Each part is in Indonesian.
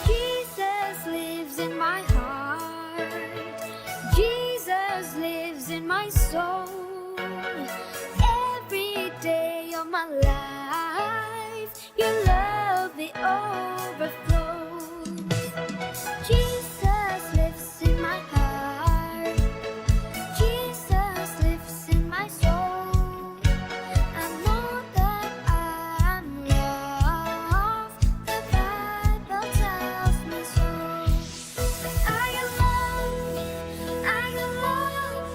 Jesus lives in my heart. Jesus lives in my soul. Every day of my life, your love it overflows. Jesus lives in my heart. Jesus lives in my soul. I know that I'm loved. The Bible tells me so. I got love. I got love.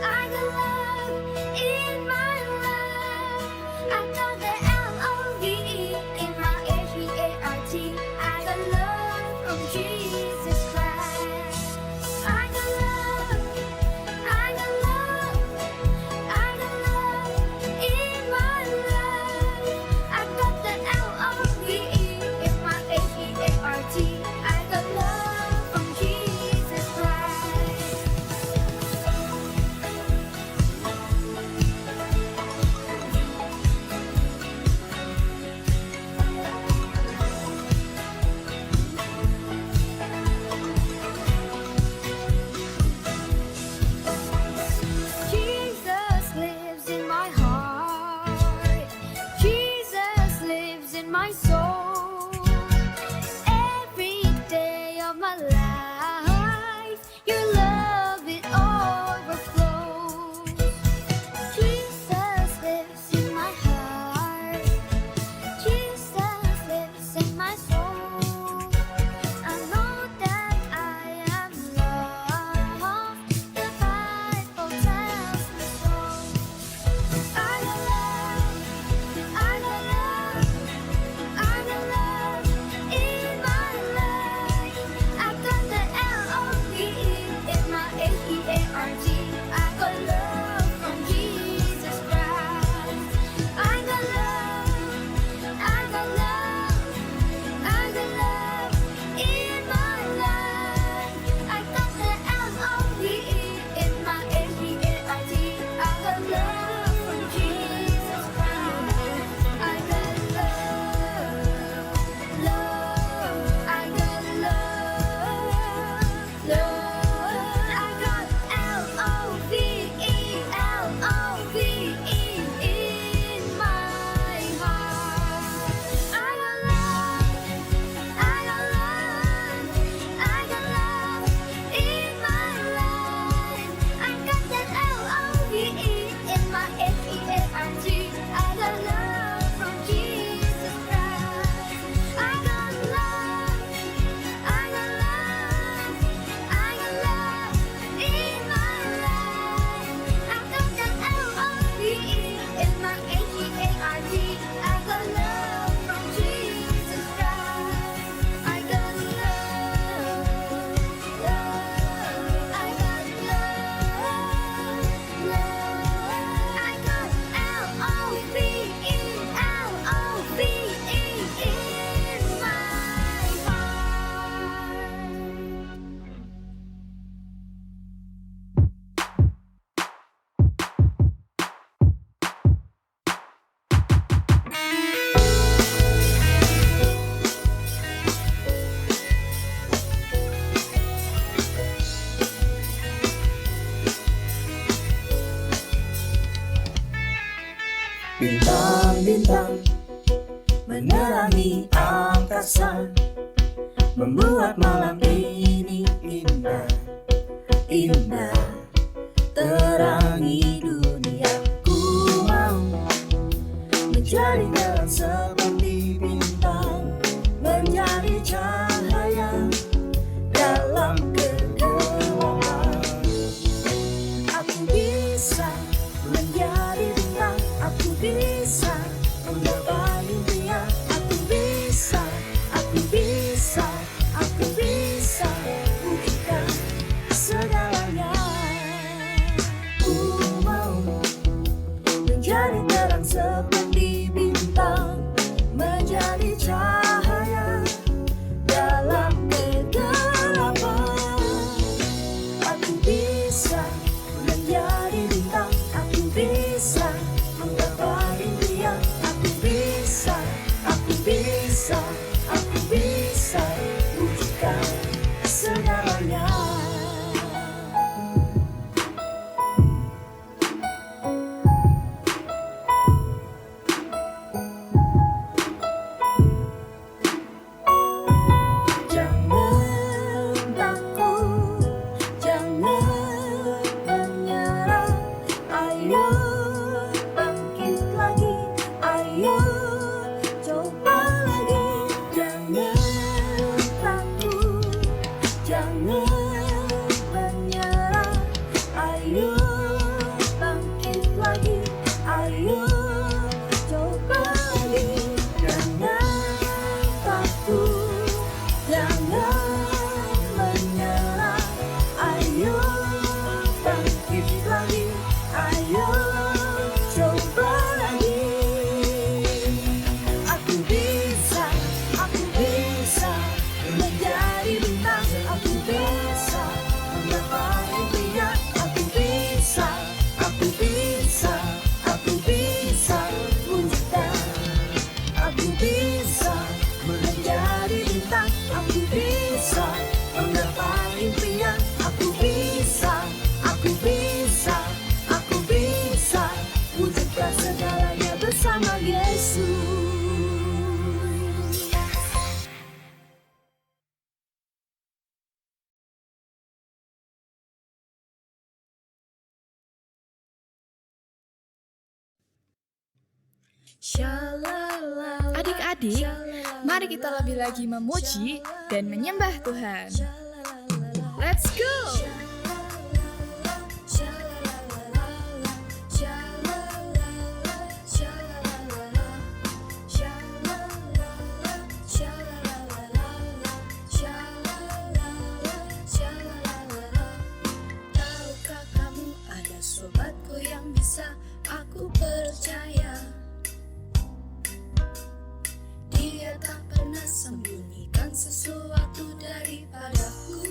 I got love in my life. I got the L-O-V-E in my H-E-A-R-T. I got love from Jesus Christ. I got love. I got love. I got love in my life. I got the L-O-V-E in my H-E-A-R-T. I got love from Jesus Christ. Jesus lives in my heart. Jesus lives in my soul. Every day of my life, your love it overflows. Jesus lives in my heart. Jesus lives in my soul. I know that I am loved. The Bible tells me so. I got love. I got love. I got love in my life. I got the L-O-V-E in my H-E-A-R-T. I got love from Jesus Christ. I got love. I got love. I got love in my life. I got the L-O-V-E in my H-E-A-R-T. I got love from Jesus Christ. I got love, love. I got love, love. I got L-O-V-E, L-O-V-E in my heart. I got love. I got love. I got love in my life. I got that L-O-V-E in my H-E-A-R-T. I got love from Jesus Christ. I got love. I got love. I got love in my life. I got that L-O-V-E in my H-E-A-R-T. I got love from Jesus Christ. I got love, love. I got love, love. I got L-O-V-E, L-O-V-E in my heart. Bintang-bintang menerangi angkasa, membuat malam ini indah, indah. Terangi dunia, ku mau menjadi terang seperti bintang, menjadi cahaya dalam kegelapan. Aku bisa menjadi bintang, aku bisa menggapai impian, aku bisa, aku bisa, aku bisa buktikan segalanya. Aku bisa menjadi bintang, aku bisa menggapai impian. Aku bisa, aku bisa, aku bisa wujudkan segalanya bersama Yesus. Adik-adik, mari kita lebih lagi memuji dan menyembah Tuhan. Let's go! Tahukah kamu ada sobatku yang bisa aku percaya? Dia tak pernah sembunyikan sesuatu daripadaku.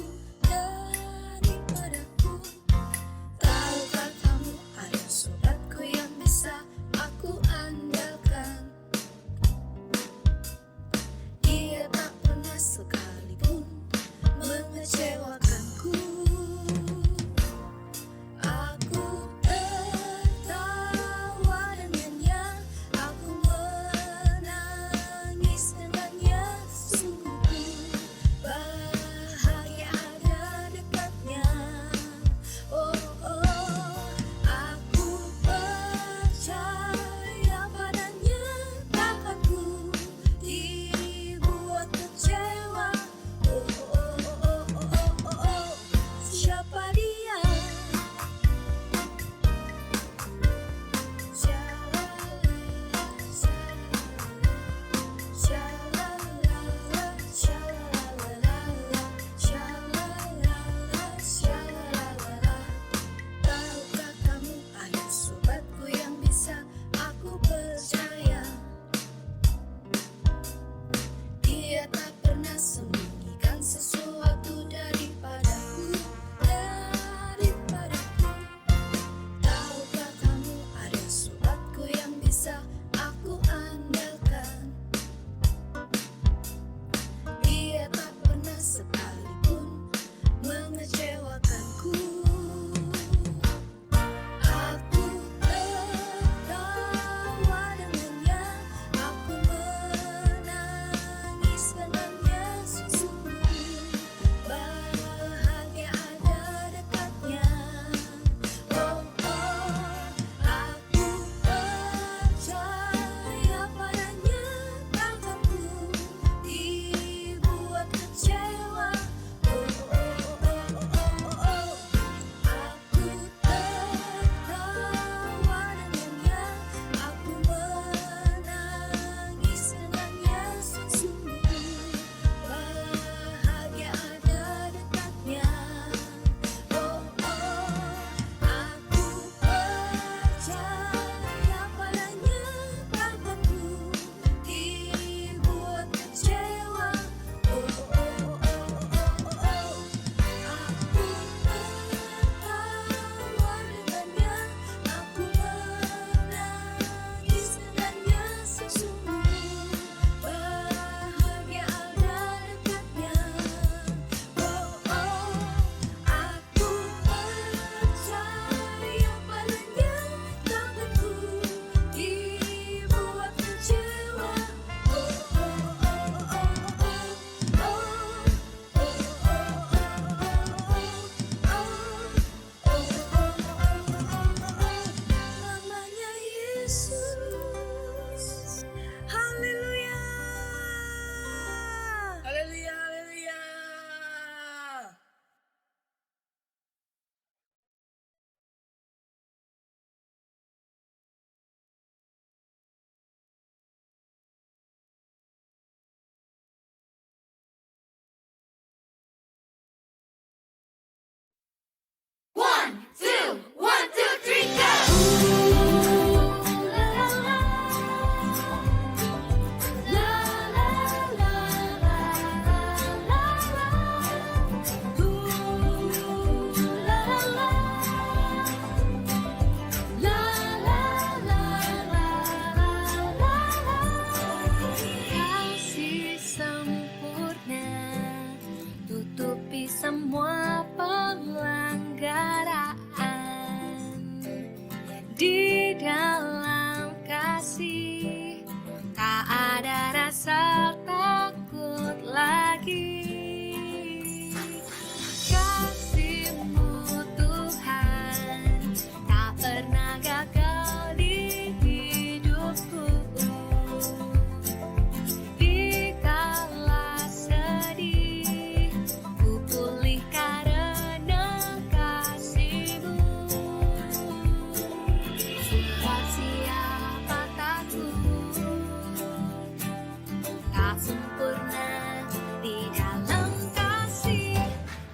tak sempurna di dalam kasih.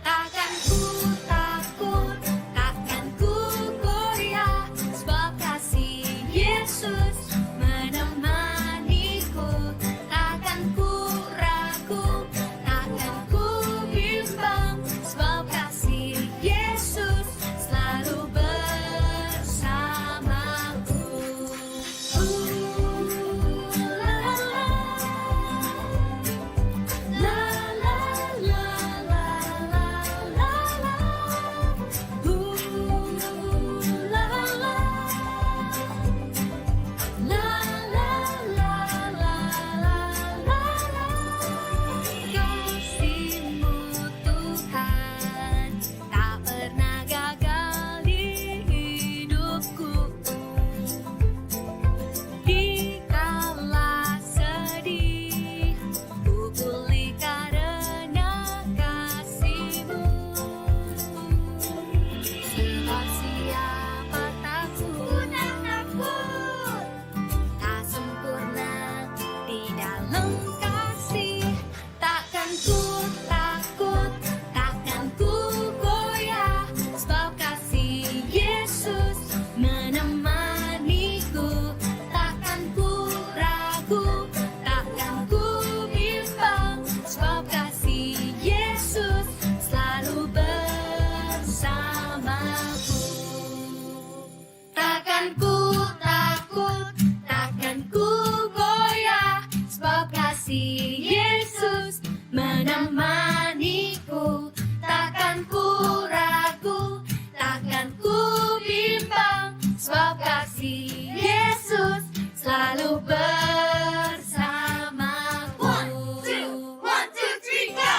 Takkan ku takut, takkan ku goyah, sebab kasih Yesus menemaniku. Takkan ku ragu, takkan ku bimbang, sebab kasih Yesus selalu bersamaku. Kasih-Mu Tuhan tak pernah gagal di hidupku. Dikala sedih, ku pulih karena kasih-Mu. Sebab siapa takut, tak sempurna di dalam kasih. Takkan ku takut, takkan ku goyah, sebab kasih Yesus menemaniku. Takkan ku ragu, takkan ku bimbang, sebab kasih Yesus selalu bersamaku. Takkan ku takut, takkan ku goyah, sebab kasih Yesus menemaniku. Takkan ku ragu, takkan ku bimbang, sebab kasih Yesus selalu bersamaku. One, two, three, go!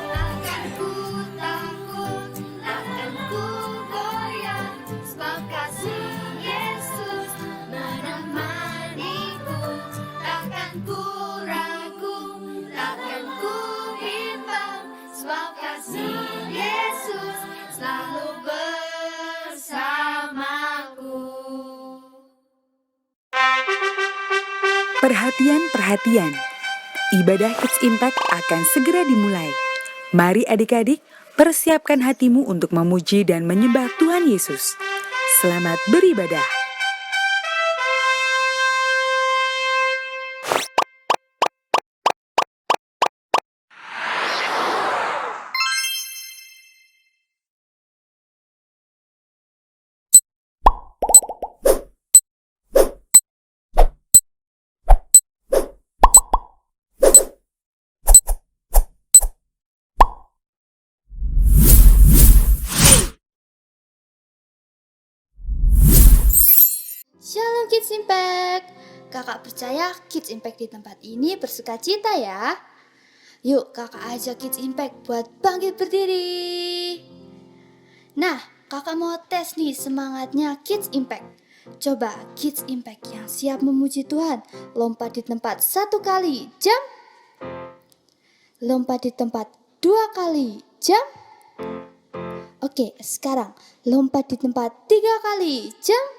Takkan ku takut, takkan ku goyah, sebab kasih Yesus menemaniku. Takkan ku ragu, takkan ku bimbang, sebab kasih Yesus selalu bersamaku. Perhatian, ibadah Kids Impact akan segera dimulai. Mari adik-adik, persiapkan hatimu untuk memuji dan menyembah Tuhan Yesus. Selamat beribadah. Shalom Kids Impact. Kakak percaya Kids Impact di tempat ini bersuka cita ya. Yuk kakak ajak Kids Impact buat bangkit berdiri. Nah, kakak mau tes nih semangatnya Kids Impact. Coba Kids Impact yang siap memuji Tuhan, lompat di tempat 1 kali, jam. Lompat di tempat 2 kali, jam. Oke, sekarang lompat di tempat 3 kali, jam.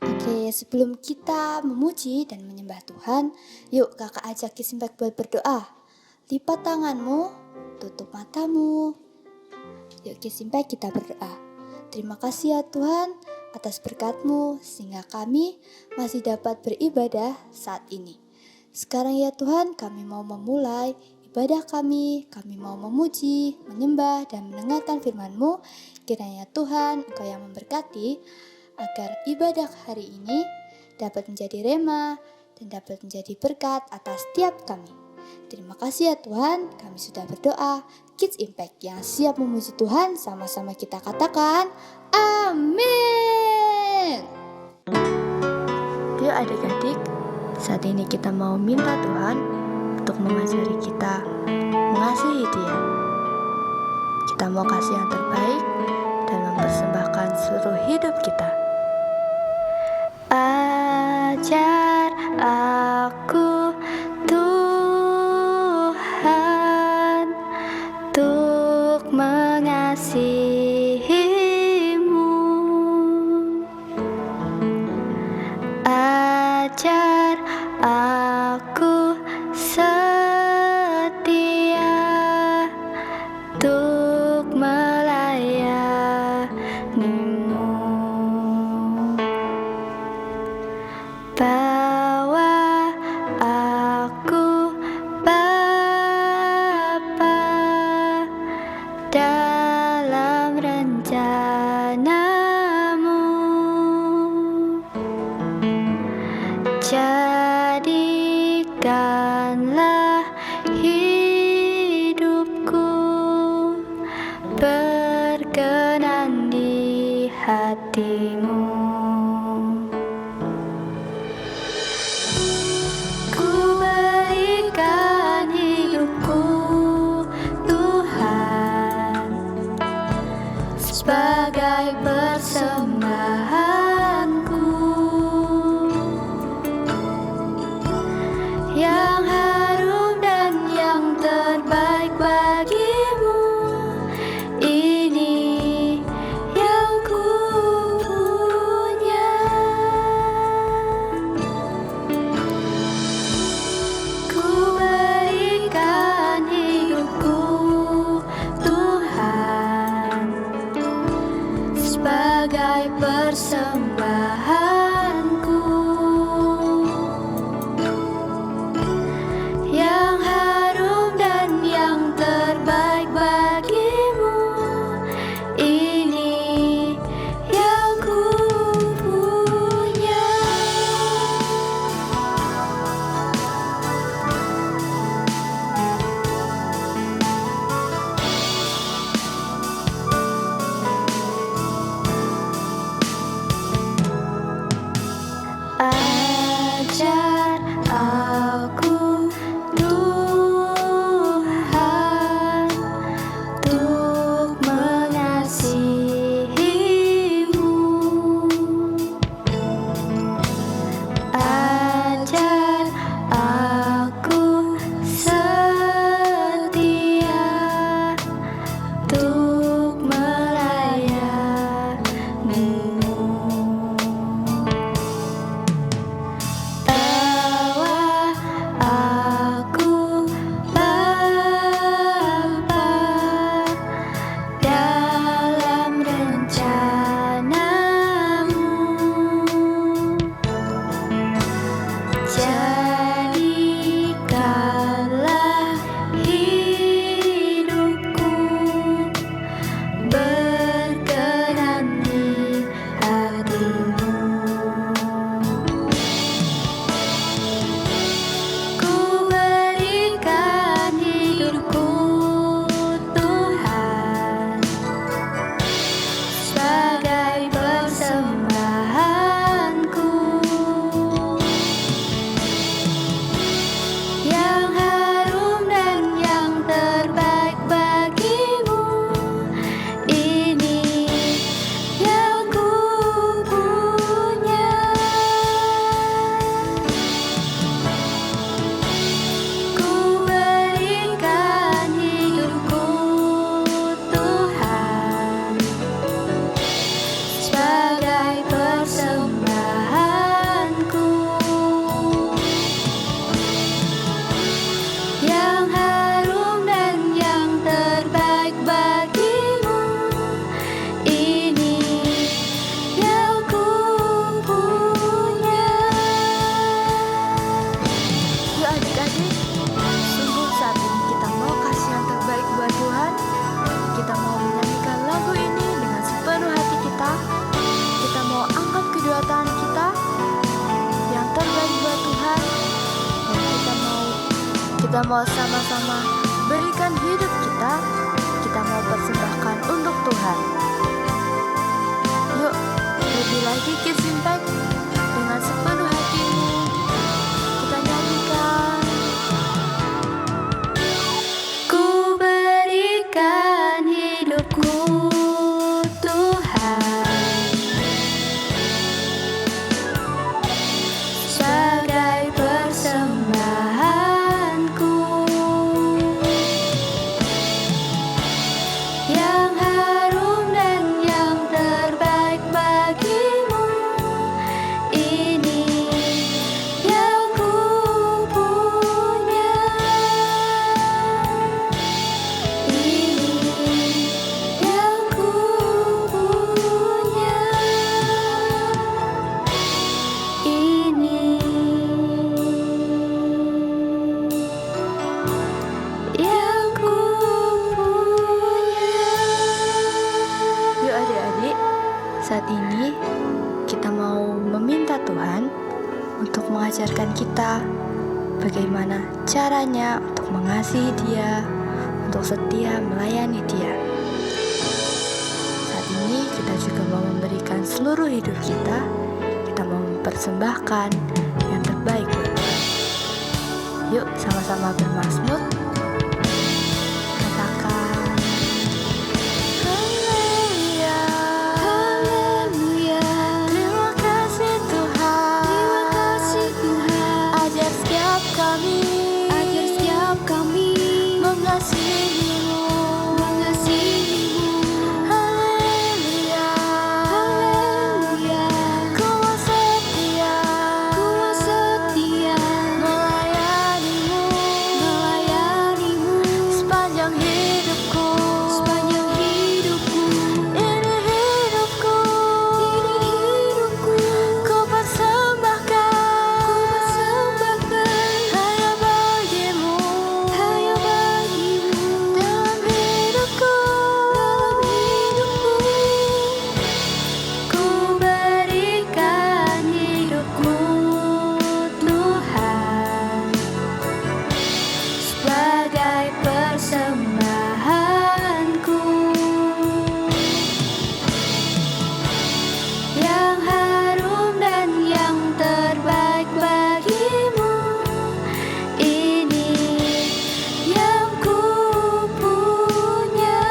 Oke, sebelum kita memuji dan menyembah Tuhan, yuk kakak ajak Kids Impact buat berdoa. Lipat tanganmu, tutup matamu. Yuk Kids Impact kita berdoa. Terima kasih ya Tuhan atas berkat-Mu sehingga kami masih dapat beribadah saat ini. Sekarang ya Tuhan, kami mau memulai ibadah kami mau memuji, menyembah dan mendengarkan firman-Mu. Kiranya Tuhan Engkau yang memberkati agar ibadah hari ini dapat menjadi rema dan dapat menjadi berkat atas setiap kami. Terima kasih ya Tuhan, kami sudah berdoa. Kids Impact yang siap memuji Tuhan, sama-sama kita katakan, amin. Yuk adik-adik, saat ini kita mau minta Tuhan untuk mengajari kita mengasihi Dia. Kita mau kasih yang terbaik dan mempersembahkan seluruh hidup kita. Ajar aku setia untuk melayanimu. Bawa aku Bapa dalam rencanamu. Jadikanlah hidupku berkenan di hatimu. Ku berikan hidupku, Tuhan, sebagai persembahanku yang harum dan yang terbaik bagimu. Ini yang ku punya. Ku berikan hidupku, Tuhan, sebagai persembahanku yang harum dan yang terbaik bagimu. Ini yang ku punya. Ajar aku, Tuhan, untuk mengasihimu. Ajar aku setia untuk melayanimu. Bawa aku Bapa dalam rencanamu. Jadikanlah hidupku berkenan di hatimu. Ku berikan hidupku, Tuhan, sebagai persembahanku yang harum dan yang terbaik bagimu. Ini yang ku punya. Ku berikan hidupku, Tuhan, sebagai persembahanku yang harum dan yang terbaik bagimu. Ini yang ku punya. Yuk adik-adik, sungguh saat ini kita mau kasih yang terbaik buat Tuhan. Kita mau menyanyikan lagu ini dengan sepenuh hati kita. Kita mau angkat kedua tangan kita yang terbaik buat Tuhan. Dan kita mau sama-sama berikan hidup kita. Kita mau persembahkan untuk Tuhan. Yuk, lebih lagi Kids Impact dengan sepenuh hatimu. Kita nyanyikan. Ku berikan hidupku, Tuhan, sebagai persembahanku yang harum dan yang terbaik bagimu. Tuhan untuk mengajarkan kita bagaimana caranya untuk mengasihi Dia, untuk setia melayani Dia. Saat ini kita juga mau memberikan seluruh hidup kita mau mempersembahkan yang terbaik buat Tuhan. Yuk sama-sama bermazmur. Katakan Haleluya, Haleluya, terima kasih Tuhan. terima kasih Tuhan. Ajar setiap kami mengasihi-Mu. Haleluya, Haleluya, Ku mau setia ku mau setia melayani-Mu sepanjang hidupku. Ini hidupku, ku persembahkan hanya bagimu. Dalam hidupku, ku berikan hidupku Tuhan sebagai persembahanku yang harum dan yang terbaik bagimu. Ini yang ku punya.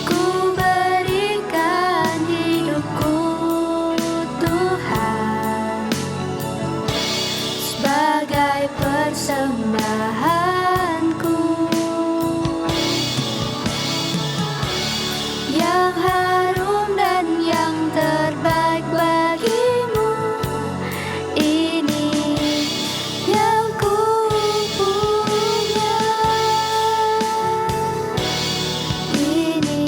Ku berikan hidupku Tuhan sebagai persembahanku yang harum dan yang terbaik bagimu. Ini yang ku punya. Ini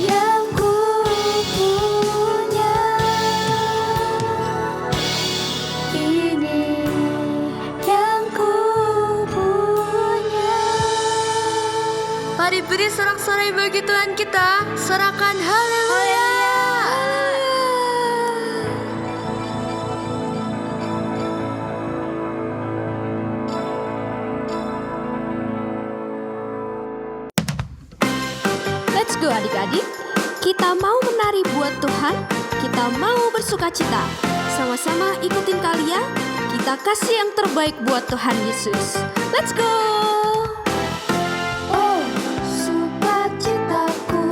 yang ku punya. Ini yang ku punya. Mari beri sorak-sorai bagi Tuhan kita. Sorakan haleluya. Let's go adik-adik. Kita mau menari buat Tuhan. Kita mau bersukacita. Sama-sama ikutin kalian. Kita kasih yang terbaik buat Tuhan Yesus. Let's go. Oh, sukacitaku,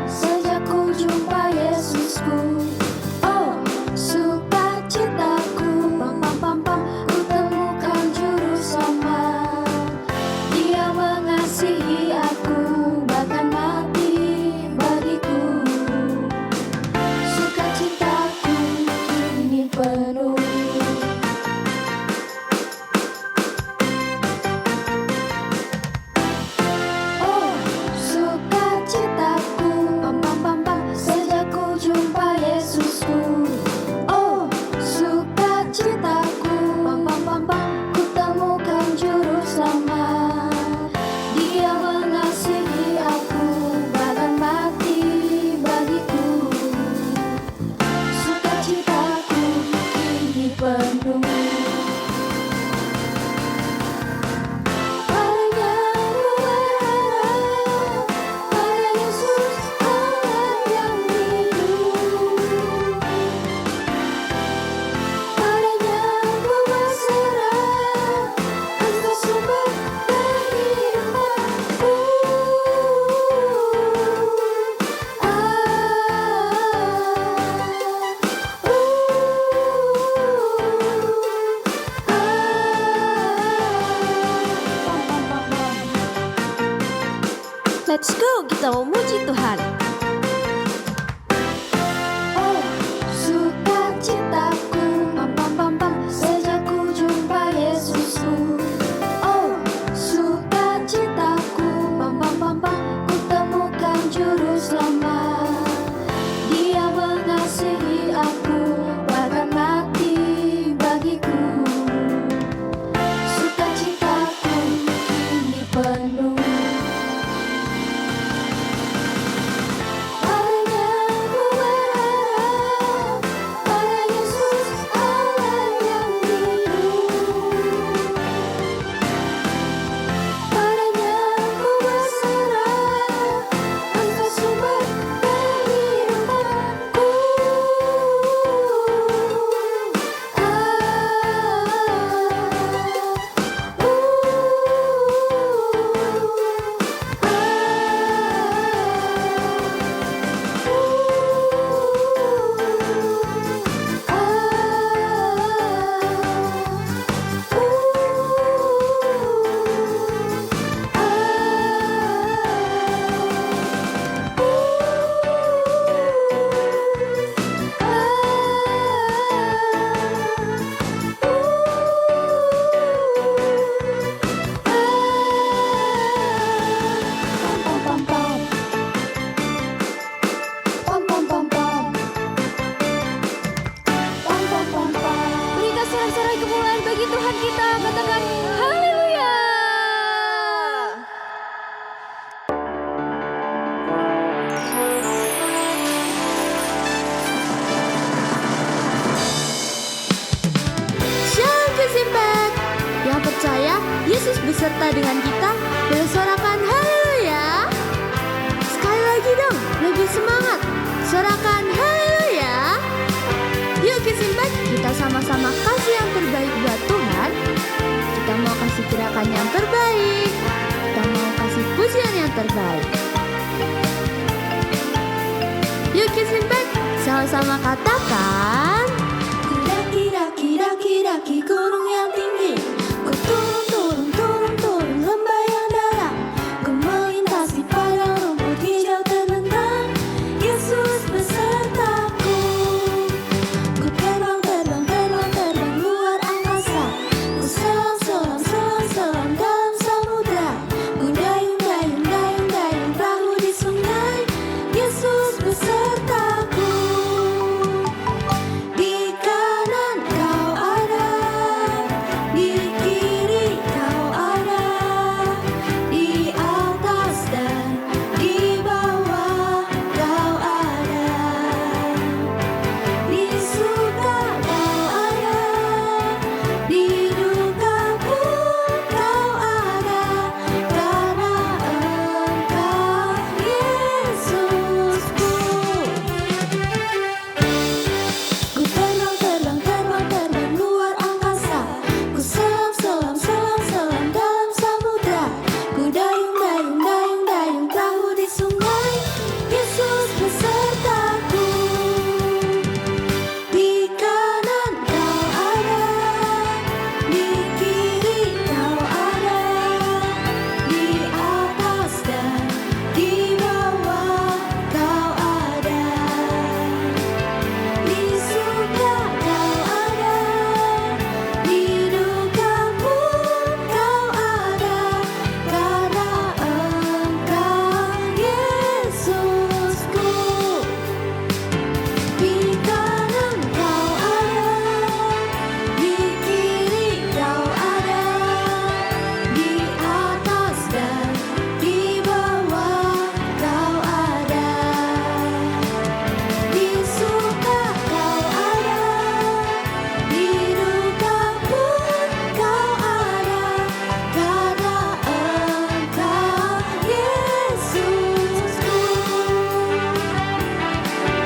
sejak ku jumpa Yesusku. Oh, sukacitaku, ku temukan juru selamat. Dia mengasihi aku, bahkan mati bagiku. Sukacitaku kini penuh. Oh, sukacitaku, sejak ku jumpa Yesusku. Oh, sukacitaku, ku temukan juru selamat. Dia mengasihi aku, bahkan mati bagiku. Sukacitaku kini penuh. Padanya ku berharap, pada Yesus Allah yang hidup. Padanya ku berserah, Engkau sumber kehidupanku. Let's go. Kita mau muji Tuhan. Oh, sukacitaku, sejak ku jumpa Yesusku. Oh, sukacitaku, ku temukan juru selamat. Dia mengasihi aku, bahkan mati bagiku. Sukacitaku kini penuh. Yesus beserta dengan kita, bersorakan haleluya. Sekali lagi dong, lebih semangat, sorakan haleluya. Yuk Kids Impact, kita sama-sama kasih yang terbaik buat Tuhan. Kita mau kasih gerakan yang terbaik, kita mau kasih pujian yang terbaik. Yuk Kids Impact, sama-sama katakan, Kira-kira gunung yang tinggi, ku turun lembah yang dalam, ku melintasi padang rumput hijau ternentang. Yesus besertaku, ku terbang luar angkasa, ku selam dalam samudra, ku dayung perahu di sungai. Yesus besertaku. Di kanan kau ada, di kiri kau ada, di atas dan di bawah kau ada, di suka kau ada, di duka pun kau ada, karena Engkau Yesusku. Ku terbang luar angkasa, ku selam dalam samudra, ku dayung perahu di sungai. Yesus besertaku. Di kanan kau ada, di kiri kau ada, di atas dan di bawah kau ada, di suka kau ada, di duka pun kau ada, karena Engkau Yesusku. Di kanan kau ada, di kiri kau ada, di atas dan di bawah kau ada, di suka kau ada, di duka pun kau ada, karena Engkau Yesusku.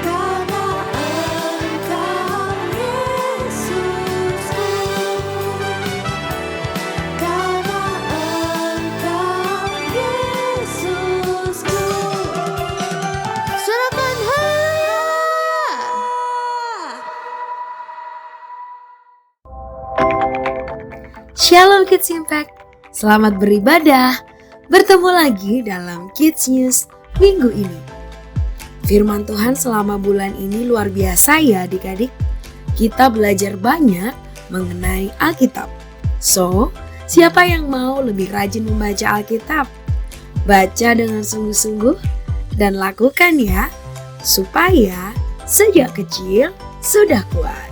Karena Engkau Yesusku. Karena Engkau Yesusku. sorakan haleluya. Shalom Kids Impact, selamat beribadah. Bertemu lagi dalam Kids News minggu ini. Firman Tuhan selama bulan ini luar biasa ya adik-adik. Kita belajar banyak mengenai Alkitab. So, siapa yang mau lebih rajin membaca Alkitab? Baca dengan sungguh-sungguh dan lakukan ya, supaya sejak kecil sudah kuat.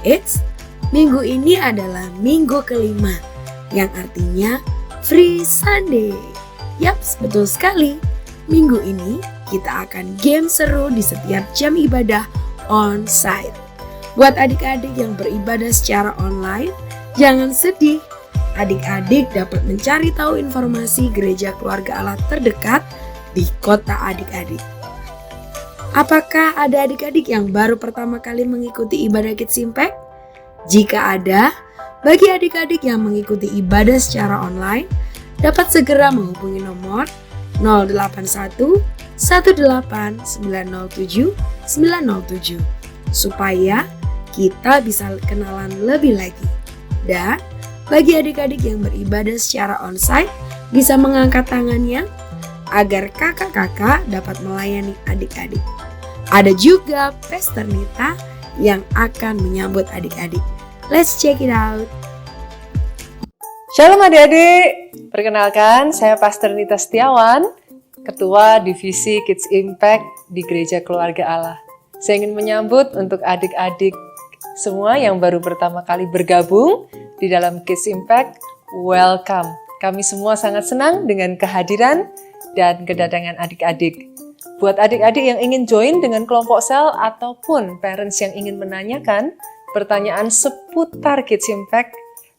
Eits, minggu ini adalah minggu kelima, yang artinya Free Sunday. Yaps, betul sekali. Minggu ini kita akan game seru di setiap jam ibadah on-site. Buat adik-adik yang beribadah secara online, jangan sedih. Adik-adik dapat mencari tahu informasi gereja keluarga Allah terdekat di kota adik-adik. Apakah ada adik-adik yang baru pertama kali mengikuti ibadah Kids Impact? Jika ada, bagi adik-adik yang mengikuti ibadah secara online, dapat segera menghubungi nomor 081 18 907 907 supaya kita bisa kenalan lebih lagi. Dan bagi adik-adik yang beribadah secara onsite, bisa mengangkat tangannya agar kakak-kakak dapat melayani adik-adik. Ada juga Pastor Nita yang akan menyambut adik-adik. Let's check it out. Shalom adik-adik, perkenalkan saya Pastor Nita Setiawan, Ketua Divisi Kids Impact di Gereja Keluarga Allah. Saya ingin menyambut untuk adik-adik semua yang baru pertama kali bergabung di dalam Kids Impact, welcome. Kami semua sangat senang dengan kehadiran dan kedatangan adik-adik. Buat adik-adik yang ingin join dengan kelompok sel ataupun parents yang ingin menanyakan pertanyaan seputar Kids Impact,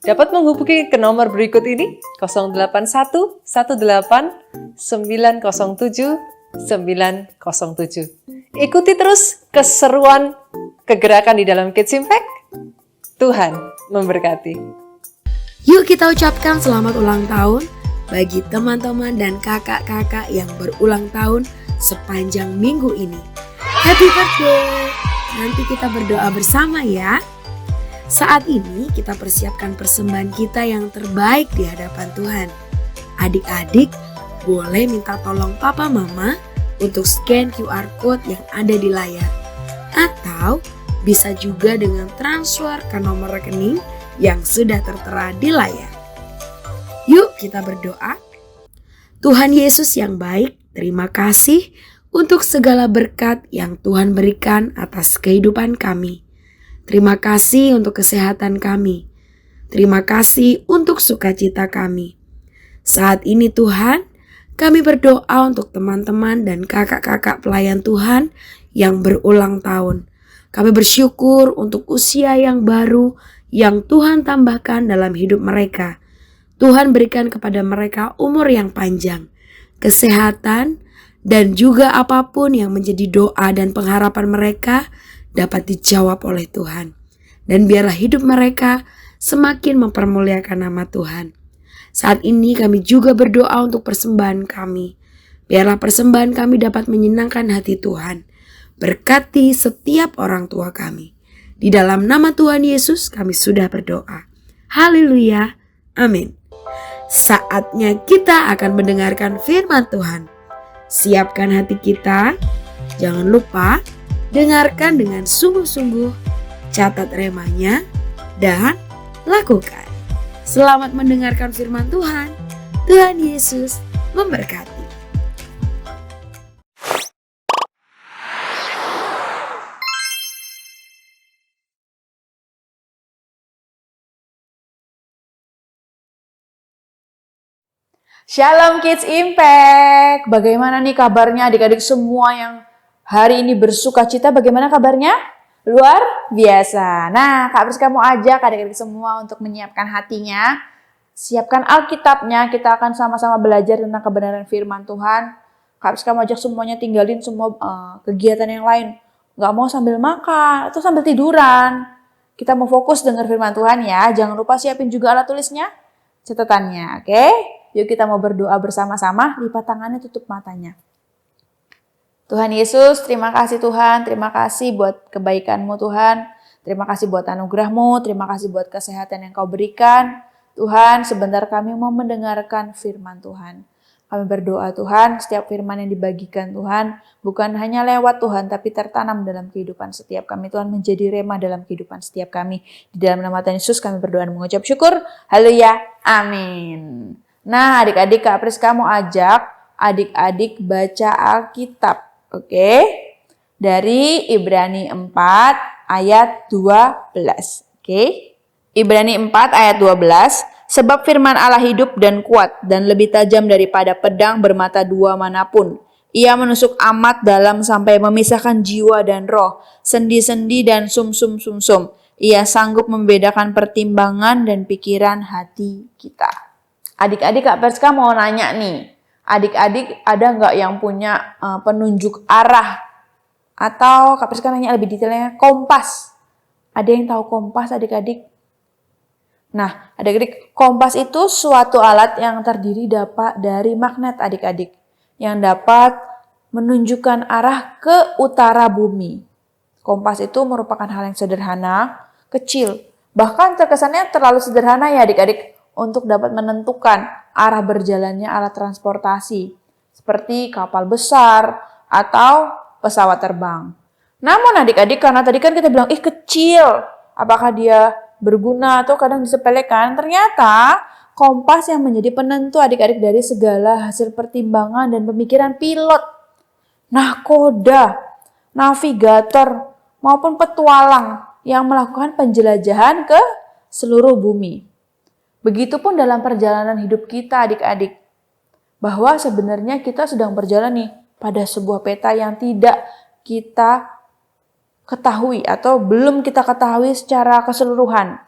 Dapat menghubungi ke nomor berikut ini 081 18 907 907. Ikuti terus keseruan kegerakan di dalam Kids Impact. Tuhan memberkati. Yuk kita ucapkan selamat ulang tahun bagi teman-teman dan kakak-kakak yang berulang tahun sepanjang minggu ini. Happy birthday! Nanti kita berdoa bersama ya. Saat ini kita persiapkan persembahan kita yang terbaik di hadapan Tuhan. Adik-adik boleh minta tolong papa mama untuk scan QR code yang ada di layar. Atau bisa juga dengan transfer ke nomor rekening yang sudah tertera di layar. Yuk kita berdoa. Tuhan Yesus yang baik, terima kasih untuk segala berkat yang Tuhan berikan atas kehidupan kami. Terima kasih untuk kesehatan kami. Terima kasih untuk sukacita kami. Saat ini Tuhan, kami berdoa untuk teman-teman dan kakak-kakak pelayan Tuhan yang berulang tahun. Kami bersyukur untuk usia yang baru yang Tuhan tambahkan dalam hidup mereka. Tuhan berikan kepada mereka umur yang panjang, kesehatan, dan juga apapun yang menjadi doa dan pengharapan mereka dapat dijawab oleh Tuhan. Dan biarlah hidup mereka semakin mempermuliakan nama Tuhan. Saat ini kami juga berdoa untuk persembahan kami. Biarlah persembahan kami dapat menyenangkan hati Tuhan. Berkati setiap orang tua kami. Di dalam nama Tuhan Yesus kami sudah berdoa. Haleluya. Amin. Saatnya kita akan mendengarkan firman Tuhan. Siapkan hati kita. Jangan lupa dengarkan dengan sungguh-sungguh, catat remanya, dan lakukan. Selamat mendengarkan firman Tuhan. Tuhan Yesus memberkati. Shalom Kids Impact. Bagaimana nih kabarnya adik-adik semua yang hari ini bersuka cita? Bagaimana kabarnya? Luar biasa. Nah, Kak Priska mau ajak adik-adik semua untuk menyiapkan hatinya. Siapkan Alkitabnya, kita akan sama-sama belajar tentang kebenaran firman Tuhan. Kak Priska mau ajak semuanya tinggalin semua kegiatan yang lain. Gak mau sambil makan atau sambil tiduran. Kita mau fokus dengar firman Tuhan ya. Jangan lupa siapin juga alat tulisnya, catatannya, oke? Yuk kita mau berdoa bersama-sama, lipat tangannya, tutup matanya. Tuhan Yesus, terima kasih Tuhan, terima kasih buat kebaikan-Mu Tuhan, terima kasih buat anugerah-Mu, terima kasih buat kesehatan yang Kau berikan. Tuhan, sebentar kami mau mendengarkan firman Tuhan. Kami berdoa Tuhan, setiap firman yang dibagikan Tuhan, bukan hanya lewat Tuhan, tapi tertanam dalam kehidupan setiap kami. Tuhan menjadi rema dalam kehidupan setiap kami. Di dalam nama Tuhan Yesus kami berdoa dan mengucap syukur. Haleluya, amin. Nah adik-adik, Kak Priska mau ajak adik-adik baca Alkitab. Oke? Dari Ibrani 4 ayat 12. Oke? Ibrani 4 ayat 12. Sebab firman Allah hidup dan kuat dan lebih tajam daripada pedang bermata dua manapun. Ia menusuk amat dalam sampai memisahkan jiwa dan roh, sendi-sendi dan sumsum-sumsum. Ia sanggup membedakan pertimbangan dan pikiran hati kita. Adik-adik, Kak Priska mau nanya nih. Adik-adik ada nggak yang punya penunjuk arah? Atau Kak Priska nanya lebih detailnya, kompas. Ada yang tahu kompas adik-adik? Nah, adik-adik, kompas itu suatu alat yang terdiri dari magnet adik-adik. Yang dapat menunjukkan arah ke utara bumi. Kompas itu merupakan hal yang sederhana, kecil. Bahkan terkesannya terlalu sederhana ya adik-adik untuk dapat menentukan arah berjalannya alat transportasi. Seperti kapal besar atau pesawat terbang. Namun adik-adik, karena tadi kan kita bilang, kecil. Apakah dia berguna atau kadang disepelekan? Ternyata kompas yang menjadi penentu adik-adik dari segala hasil pertimbangan dan pemikiran pilot, nahkoda, navigator, maupun petualang yang melakukan penjelajahan ke seluruh bumi. Begitupun dalam perjalanan hidup kita adik-adik. Bahwa sebenarnya kita sedang berjalan nih pada sebuah peta yang tidak kita ketahui atau belum kita ketahui secara keseluruhan.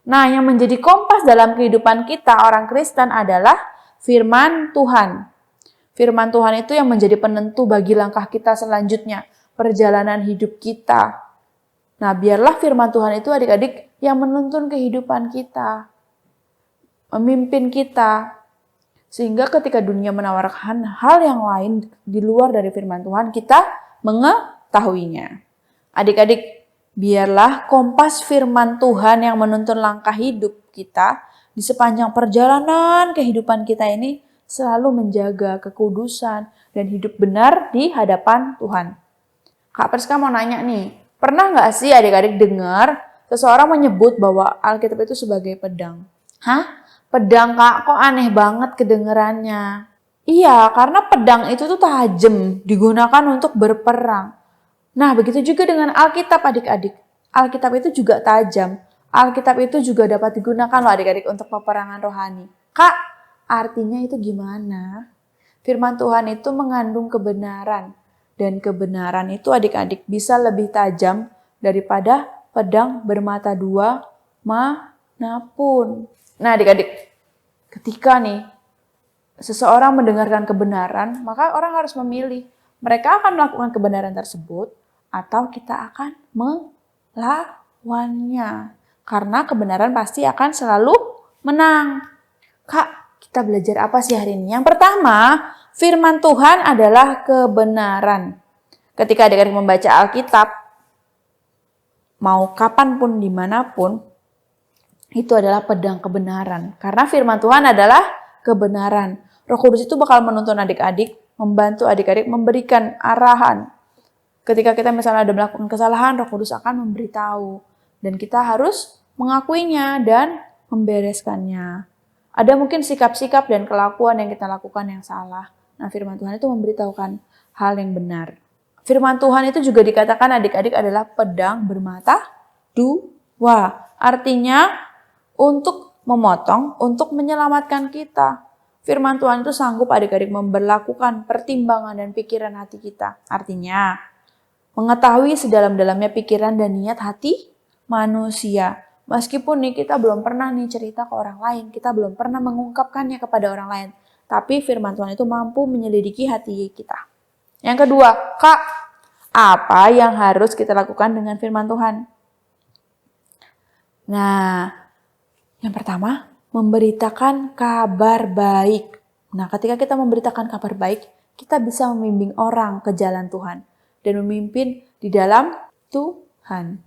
Nah, yang menjadi kompas dalam kehidupan kita orang Kristen adalah firman Tuhan. Firman Tuhan itu yang menjadi penentu bagi langkah kita selanjutnya, perjalanan hidup kita. Nah, biarlah firman Tuhan itu adik-adik yang menuntun kehidupan kita, memimpin kita. Sehingga ketika dunia menawarkan hal yang lain di luar dari firman Tuhan, kita mengetahuinya. Adik-adik, biarlah kompas firman Tuhan yang menuntun langkah hidup kita di sepanjang perjalanan kehidupan kita ini selalu menjaga kekudusan dan hidup benar di hadapan Tuhan. Kak Priska mau nanya nih, pernah nggak sih adik-adik dengar seseorang menyebut bahwa Alkitab itu sebagai pedang? Hah? Pedang Kak, kok aneh banget kedengerannya. Iya, karena pedang itu tuh tajam, digunakan untuk berperang. Nah, begitu juga dengan Alkitab adik-adik. Alkitab itu juga tajam. Alkitab itu juga dapat digunakan loh adik-adik untuk peperangan rohani. Kak, artinya itu gimana? Firman Tuhan itu mengandung kebenaran. Dan kebenaran itu adik-adik bisa lebih tajam daripada pedang bermata dua manapun. Nah adik-adik, ketika nih seseorang mendengarkan kebenaran, maka orang harus memilih. Mereka akan melakukan kebenaran tersebut atau kita akan melawannya. Karena kebenaran pasti akan selalu menang. Kak, kita belajar apa sih hari ini? Yang pertama, firman Tuhan adalah kebenaran. Ketika adik-adik membaca Alkitab, mau kapanpun, dimanapun, itu adalah pedang kebenaran. Karena firman Tuhan adalah kebenaran. Roh Kudus itu bakal menuntun adik-adik, membantu adik-adik, memberikan arahan. Ketika kita misalnya ada melakukan kesalahan, Roh Kudus akan memberitahu. Dan kita harus mengakuinya dan membereskannya. Ada mungkin sikap-sikap dan kelakuan yang kita lakukan yang salah. Nah, firman Tuhan itu memberitahukan hal yang benar. Firman Tuhan itu juga dikatakan adik-adik adalah pedang bermata dua. Artinya untuk memotong, untuk menyelamatkan kita. Firman Tuhan itu sanggup adik-adik memberlakukan pertimbangan dan pikiran hati kita. Artinya, mengetahui sedalam-dalamnya pikiran dan niat hati manusia. Meskipun nih kita belum pernah nih cerita ke orang lain, kita belum pernah mengungkapkannya kepada orang lain. Tapi firman Tuhan itu mampu menyelidiki hati kita. Yang kedua, Kak, apa yang harus kita lakukan dengan firman Tuhan? Nah, yang pertama, memberitakan kabar baik. Nah, ketika kita memberitakan kabar baik, kita bisa membimbing orang ke jalan Tuhan dan memimpin di dalam Tuhan.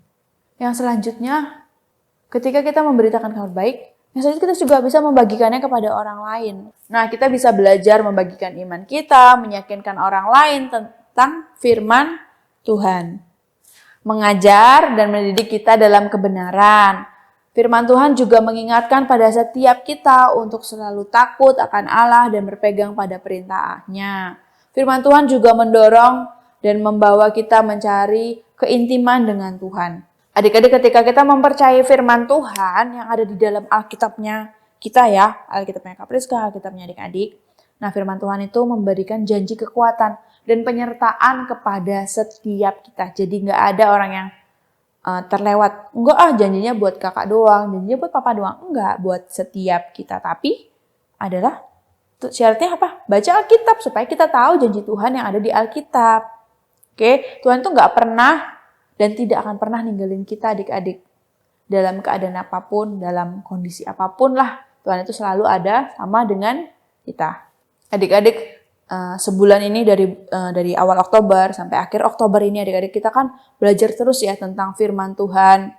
Yang selanjutnya, ketika kita memberitakan kabar baik, yang selanjutnya kita juga bisa membagikannya kepada orang lain. Nah, kita bisa belajar membagikan iman kita, meyakinkan orang lain tentang firman Tuhan. Mengajar dan mendidik kita dalam kebenaran. Firman Tuhan juga mengingatkan pada setiap kita untuk selalu takut akan Allah dan berpegang pada perintah-Nya. Firman Tuhan juga mendorong dan membawa kita mencari keintiman dengan Tuhan. Adik-adik, ketika kita mempercayai firman Tuhan yang ada di dalam Alkitabnya kita ya, Alkitabnya Kak Priska, Alkitabnya adik-adik. Nah, firman Tuhan itu memberikan janji kekuatan dan penyertaan kepada setiap kita. Jadi nggak ada orang yang terlewat. Enggak janjinya buat kakak doang, janjinya buat papa doang. Enggak, buat setiap kita. Tapi adalah syaratnya apa? Baca Alkitab supaya kita tahu janji Tuhan yang ada di Alkitab. Oke, Tuhan tuh nggak pernah dan tidak akan pernah ninggalin kita adik-adik. Dalam keadaan apapun, dalam kondisi apapun lah, Tuhan itu selalu ada sama dengan kita. Adik-adik, sebulan ini dari awal Oktober sampai akhir Oktober ini adik-adik kita kan belajar terus ya tentang firman Tuhan.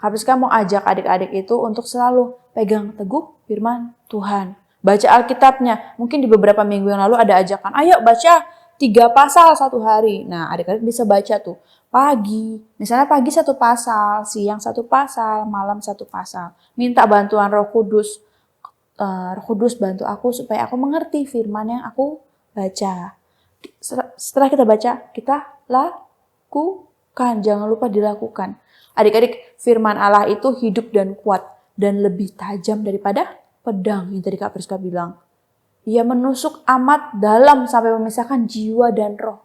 Kak Priska mau ajak adik-adik itu untuk selalu pegang teguh firman Tuhan. Baca Alkitabnya. Mungkin di beberapa minggu yang lalu ada ajakan, ayo baca 3 pasal 1 hari. Nah, adik-adik bisa baca tuh pagi. Misalnya pagi 1 pasal, siang 1 pasal, malam 1 pasal. Minta bantuan Roh Kudus. Roh Kudus bantu aku supaya aku mengerti firman yang aku baca. Setelah kita baca, kita lakukan. Jangan lupa dilakukan. Adik-adik, firman Allah itu hidup dan kuat dan lebih tajam daripada pedang yang tadi Kak Priska bilang. Ia menusuk amat dalam sampai memisahkan jiwa dan roh.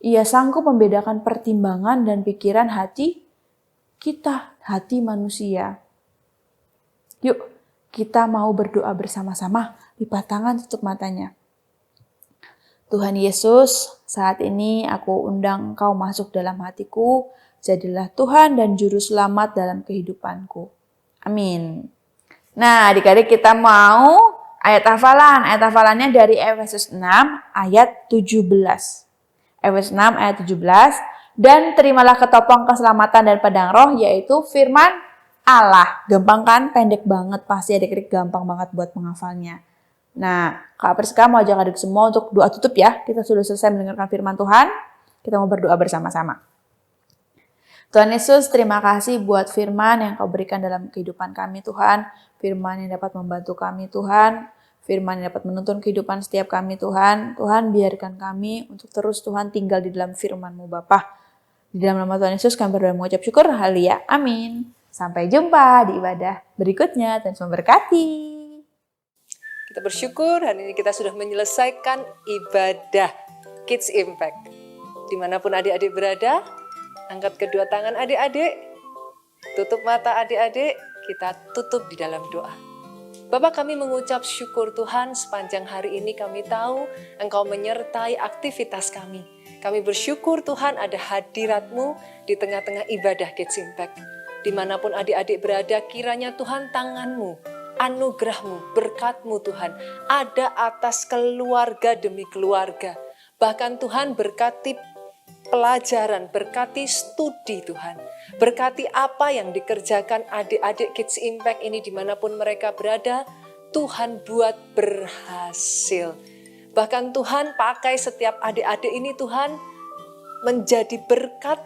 Ia sanggup membedakan pertimbangan dan pikiran hati kita, hati manusia. Yuk, kita mau berdoa bersama-sama. Lipat tangan, tutup matanya. Tuhan Yesus, saat ini aku undang Engkau masuk dalam hatiku. Jadilah Tuhan dan Juru Selamat dalam kehidupanku. Amin. Nah, adik-adik kita mau ayat hafalan. Ayat hafalannya dari Efesus 6 ayat 17. Efesus 6 ayat 17. Dan terimalah ketopong keselamatan dan pedang roh, yaitu firman Allah. Gampang kan? Pendek banget. Pasti adik-adik gampang banget buat menghafalnya. Nah, Kak Priska mau ajak adik semua untuk doa tutup ya. Kita sudah selesai mendengarkan firman Tuhan. Kita mau berdoa bersama-sama. Tuhan Yesus, terima kasih buat firman yang Kau berikan dalam kehidupan kami Tuhan. Firman yang dapat membantu kami Tuhan. Firman yang dapat menuntun kehidupan setiap kami Tuhan. Tuhan, biarkan kami untuk terus Tuhan tinggal di dalam firman-Mu Bapa. Di dalam nama Tuhan Yesus kami berdoa mengucap syukur. Haleluya. Amin. Sampai jumpa di ibadah berikutnya. Tuhan memberkati. Kita bersyukur hari ini kita sudah menyelesaikan ibadah Kids Impact. Dimanapun adik-adik berada, angkat kedua tangan adik-adik, tutup mata adik-adik, kita tutup di dalam doa. Bapa, kami mengucap syukur Tuhan sepanjang hari ini kami tahu Engkau menyertai aktivitas kami. Kami bersyukur Tuhan ada hadirat-Mu di tengah-tengah ibadah Kids Impact. Dimanapun adik-adik berada, kiranya Tuhan tangan-Mu, anugerah-Mu, berkat-Mu Tuhan ada atas keluarga demi keluarga. Bahkan Tuhan berkati pelajaran, berkati studi Tuhan. Berkati apa yang dikerjakan adik-adik Kids Impact ini dimanapun mereka berada, Tuhan buat berhasil. Bahkan Tuhan pakai setiap adik-adik ini Tuhan menjadi berkat,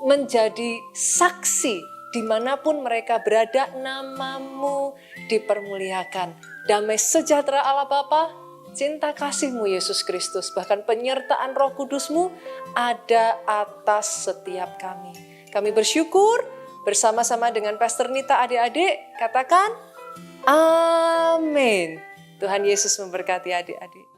menjadi saksi dimanapun mereka berada, nama-Mu dipermuliakan. Damai sejahtera Allah Bapa, cinta kasih-Mu Yesus Kristus, bahkan penyertaan Roh Kudus-Mu ada atas setiap kami. Kami bersyukur bersama-sama dengan Pastor Nita adik-adik, katakan amin. Tuhan Yesus memberkati adik-adik.